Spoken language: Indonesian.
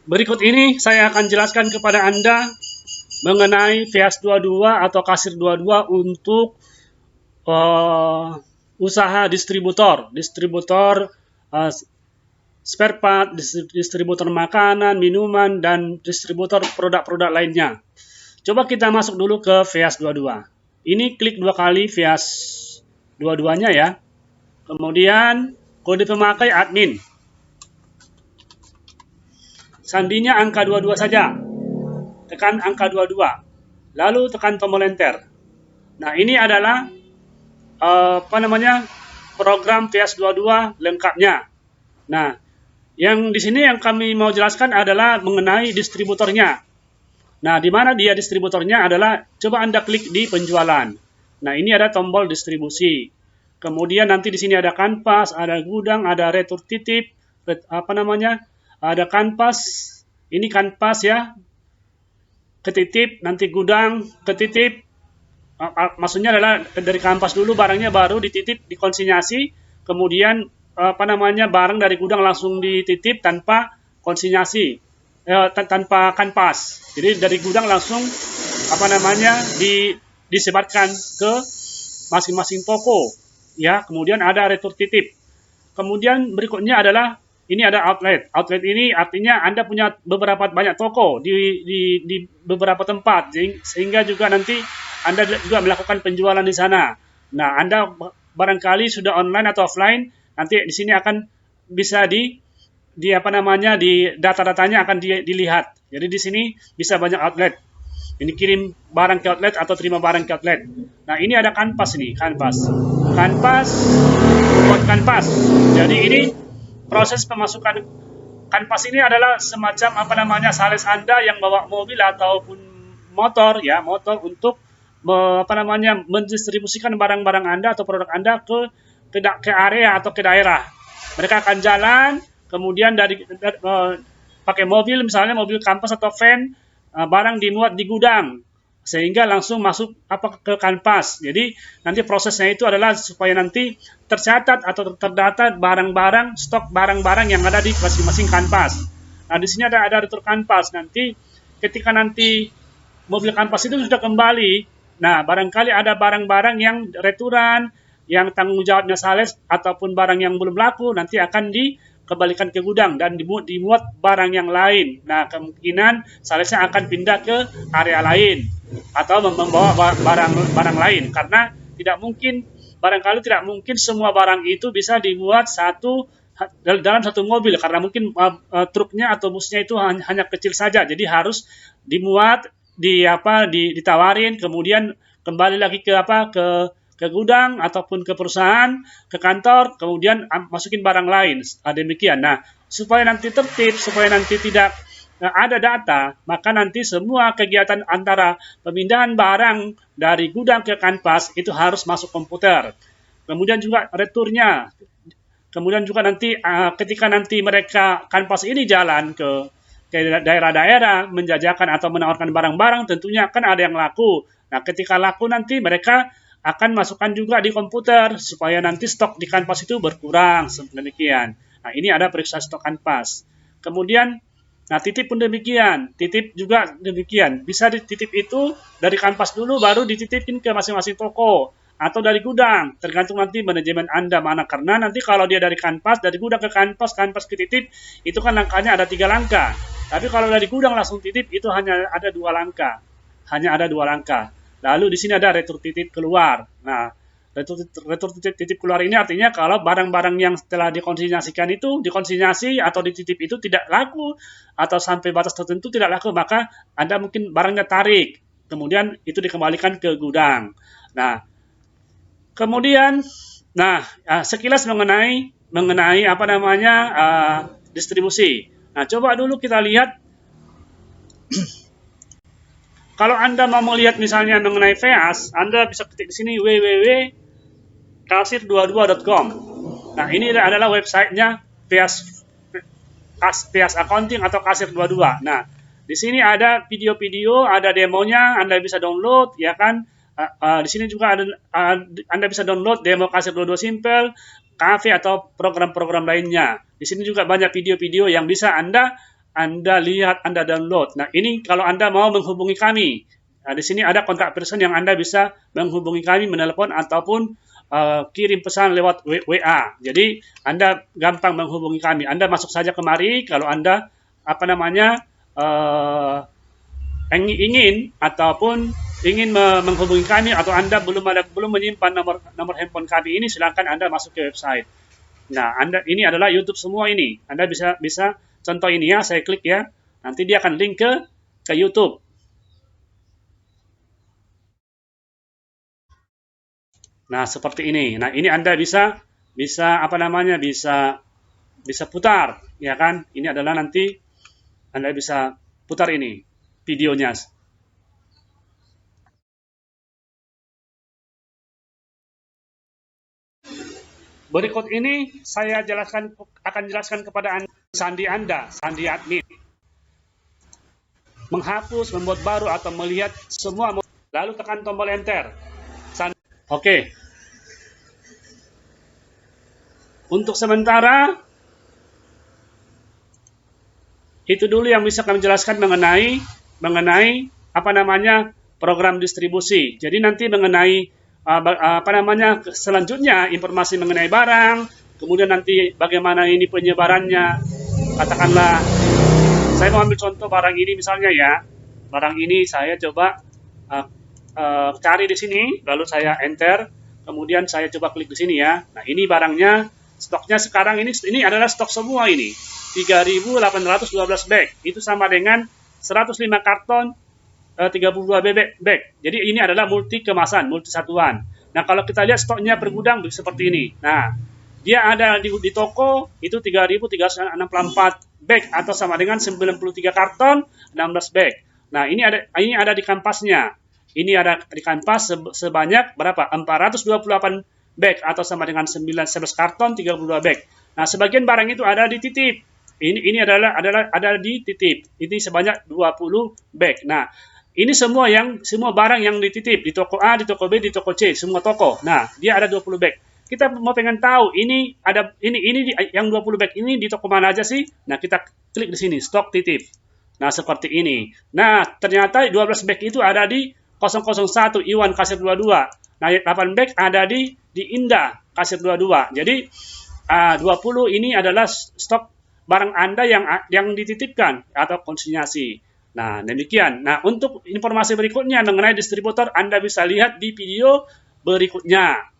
Berikut ini saya akan jelaskan kepada Anda mengenai VS22 atau kasir 22 untuk usaha distributor spare part, distributor makanan, minuman, dan distributor produk-produk lainnya. Coba kita masuk dulu ke VS22. Ini klik dua kali VS22-nya ya. Kemudian kode pemakai admin. Sandinya angka 22 saja. Tekan angka 22. Lalu tekan tombol enter. Nah, ini adalah program VS22 lengkapnya. Nah, yang di sini yang kami mau jelaskan adalah mengenai distributornya. Nah, di mana dia distributornya adalah coba Anda klik di penjualan. Nah, ini ada tombol distribusi. Kemudian nanti di sini ada kanvas, ada gudang, ada retur titip, ada kanvas. Ini kanvas ya, ketitip, nanti gudang, ketitip. Maksudnya adalah dari kanvas dulu barangnya baru dititip, dikonsinyasi, kemudian barang dari gudang langsung dititip tanpa konsinyasi, tanpa kanvas. Jadi dari gudang langsung disebarkan ke masing-masing toko, ya. Kemudian ada retur titip. Kemudian berikutnya adalah ini ada outlet. Outlet ini artinya Anda punya banyak toko di beberapa tempat, sehingga juga nanti Anda juga melakukan penjualan di sana. Nah, Anda barangkali sudah online atau offline, nanti di sini akan bisa di data-datanya akan dilihat. Jadi di sini bisa banyak outlet. Ini kirim barang ke outlet atau terima barang ke outlet. Nah, ini ada kanvas nih, kanvas. Buat kanvas. Jadi ini proses pemasukan kanvas ini adalah semacam sales Anda yang bawa mobil ataupun motor untuk mendistribusikan barang-barang Anda atau produk Anda ke area atau ke daerah. Mereka akan jalan, kemudian pakai mobil, misalnya mobil kanvas atau van, barang dimuat di gudang sehingga langsung masuk ke kanvas. Jadi nanti prosesnya itu adalah supaya nanti tercatat atau terdata barang-barang, stok barang-barang yang ada di masing-masing kanvas. Nah, di sini ada retur kanvas. Nanti ketika nanti mobil kanvas itu sudah kembali, nah barangkali ada barang-barang yang returan, yang tanggung jawabnya sales ataupun barang yang belum laku nanti akan dikembalikan ke gudang dan dimuat barang yang lain. Nah, kemungkinan salesnya akan pindah ke area lain atau membawa barang lain, karena barangkali tidak mungkin semua barang itu bisa dimuat dalam satu mobil, karena mungkin truknya atau busnya itu hanya kecil saja, jadi harus dimuat ditawarin, kemudian kembali lagi ke gudang ataupun ke perusahaan, ke kantor, kemudian masukin barang lain. Demikian. Nah, supaya nanti tertib, supaya nanti tidak ada data, maka nanti semua kegiatan antara pemindahan barang dari gudang ke kanvas itu harus masuk komputer. Kemudian juga returnya. Kemudian juga nanti ketika nanti mereka kanvas ini jalan ke daerah-daerah menjajakan atau menawarkan barang-barang, tentunya kan ada yang laku. Nah, ketika laku nanti mereka akan masukkan juga di komputer supaya nanti stok di kanvas itu berkurang, demikian. Nah, ini ada periksa stok kanvas. Kemudian titip pun demikian, titip juga demikian. Bisa dititip itu dari kanvas dulu baru dititipin ke masing-masing toko atau dari gudang, tergantung nanti manajemen Anda mana. Karena nanti kalau dia dari kanvas, dari gudang ke kanvas ke titip, itu kan langkahnya ada 3 langkah. Tapi kalau dari gudang langsung titip itu hanya ada 2 langkah. Lalu di sini ada retur titip keluar. Nah, retur titip keluar ini artinya kalau barang-barang yang setelah dikonsinyasi atau dititip itu tidak laku atau sampai batas tertentu tidak laku, maka Anda mungkin barangnya tarik, kemudian itu dikembalikan ke gudang. Nah, kemudian sekilas mengenai distribusi. Nah, coba dulu kita lihat. Kalau Anda mau melihat misalnya mengenai VAS, Anda bisa ketik di sini www.kasir22.com. Nah, ini adalah websitenya VAS Accounting atau Kasir 22. Nah, di sini ada video-video, ada demonya, Anda bisa download, ya kan? Di sini juga Anda bisa download demo Kasir 22 Simple, Cafe atau program-program lainnya. Di sini juga banyak video-video yang bisa Anda Anda lihat, Anda download. Nah, ini kalau Anda mau menghubungi kami. Nah, di sini ada kontak person yang Anda bisa menghubungi kami, menelpon ataupun kirim pesan lewat WA. Jadi Anda gampang menghubungi kami. Anda masuk saja kemari kalau Anda ingin ataupun ingin menghubungi kami atau Anda belum menyimpan nomor handphone kami ini, silakan Anda masuk ke website. Nah, ini adalah YouTube semua ini. Anda bisa contoh ini ya, saya klik ya. Nanti dia akan link ke YouTube. Nah, seperti ini. Nah, ini Anda bisa bisa putar, ya kan? Ini adalah nanti Anda bisa putar ini videonya. Berikut ini saya akan jelaskan kepada Anda sandi admin. Menghapus, membuat baru atau melihat semua, lalu tekan tombol enter. Oke. Untuk sementara itu dulu yang bisa kami jelaskan mengenai program distribusi. Jadi nanti mengenai selanjutnya informasi mengenai barang, kemudian nanti bagaimana ini penyebarannya. Katakanlah saya mau ambil contoh barang ini misalnya ya. Barang ini saya coba cari di sini, lalu saya enter, kemudian saya coba klik di sini ya. Nah, ini barangnya, stoknya sekarang ini adalah stok semua ini. 3.812 bag. Itu sama dengan 105 karton 32 bag. Jadi ini adalah multi kemasan, multi satuan. Nah, kalau kita lihat stoknya per gudang seperti ini. Nah, dia ada di toko itu 3.364 bag atau sama dengan 93 karton 16 bag. Nah, ini ada di kampasnya. Ini ada di kanvas sebanyak berapa? 428 bag atau sama dengan 11 karton 32 bag. Nah, sebagian barang itu ada di titip. Ini adalah di titip. Ini sebanyak 20 bag. Nah, ini semua barang yang dititip di toko A, di toko B, di toko C, semua toko. Nah, dia ada 20 bag. Kita mau pengen tahu ini yang 20 bag ini di toko mana aja sih? Nah, kita klik di sini, stok titip. Nah, seperti ini. Nah, ternyata 12 bag itu ada di 001 Iwan kasir 22. Nah, 8 bag ada di Indah kasir 22. Jadi 20 ini adalah stok barang Anda yang dititipkan atau konsinyasi. Nah, demikian. Nah, untuk informasi berikutnya mengenai distributor Anda bisa lihat di video berikutnya.